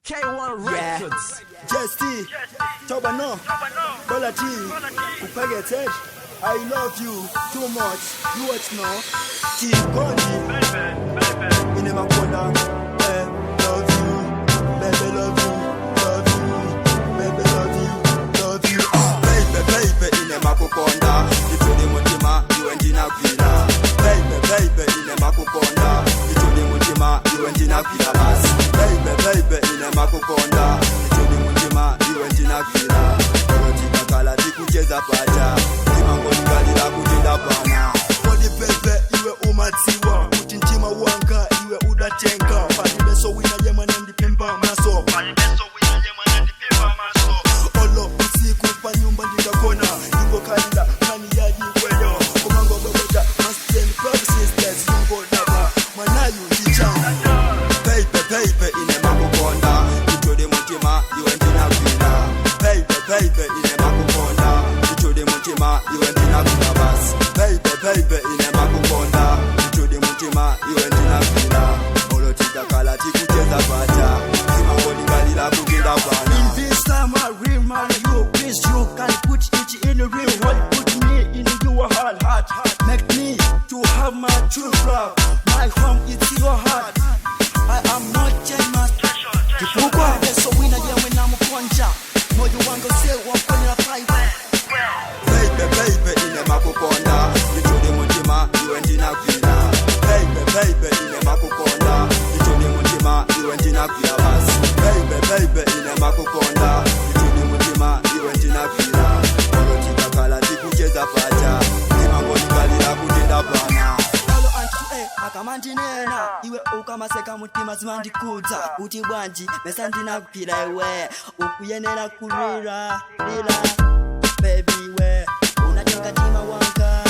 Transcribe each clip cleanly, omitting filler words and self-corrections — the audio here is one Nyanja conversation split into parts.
K1 Records. Jesi.T, Tobano, T, Kupageted. I love you too much. You watch now. T Gondi. In my corner. Love you. Baby, love you. Love you. Baby, love you. Love you. Baby, in my corner. You told him what you and Ndinagwira. Baby, in my corner. You told him what you and Ndinagwira. Baby, in my corner. Iwe Ndinagwira, ulotikakala tikucheza paja, imangonikalila kutenda pana. Kodi pepe iwe umatiwa, kuti ntima wanga iwe udatenga. Palibeso wina yema nandipemba maso. Olo usiku pa nyumba ndikakona, ingo kalila kani yaji weyo. Kumango bobota, masten purposes, yungo daba, manayu ndichanga. Baby, ine makukonda, itode mutima, iwe Ndinagwira. Baby, ine makukonda, itode mutima, iwe Ndinagwira basi. Baby, ine makukonda, itode mutima, iwe Ndinagwira. Olotikakala tikucheza paja, imangonikalila kugenda pana. In this time I remind you, please you can put it in the real world. Put me in your heart. Make me to have my true love. My home is your heart. I am not jealous. Kifukwa beso wina yewe na mkonja. Moyo wangu se wakonela paiva. Baby, ine makukonda. Itode mutima, iwe Ndinagwira. Baby, ine makukonda. Itode mutima, iwe Ndinagwira basi. Baby, ine makukonda. Itode mutima, iwe Ndinagwira. Olotikakala tikucheza paja, imangonikalila kutenda pana. Akamandinena iwe ukamaseka mutima zimandikuza kuti bwanji mesa Ndinagwira iwe ukuyenera kulira baby we unatenga tima wanga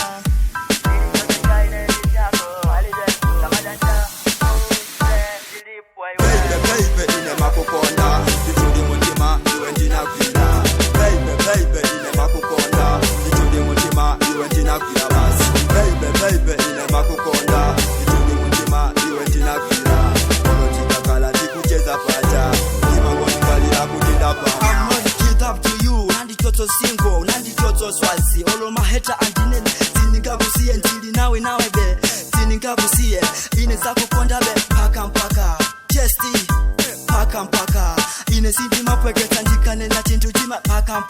baby ine makukonda itudi mutima iwe Ndinagwira. Baby ine makukonda itudi mutima iwe Ndinagwira basi. Baby ine makukonda itudi mutima iwe Ndinagwira. Olotikakala tikucheza paja, imangonikalila kutenda pana. I'm not get up to you, nandikyoto single, nandikyoto swazi. Olo maheta andinene, ziningakusiye ndili nawe be. Ziningakusiye, ine zakukonda be mpaka. Jesi.T, mpaka. Ine sindi mapweketa ndikane na chintu chima mpaka.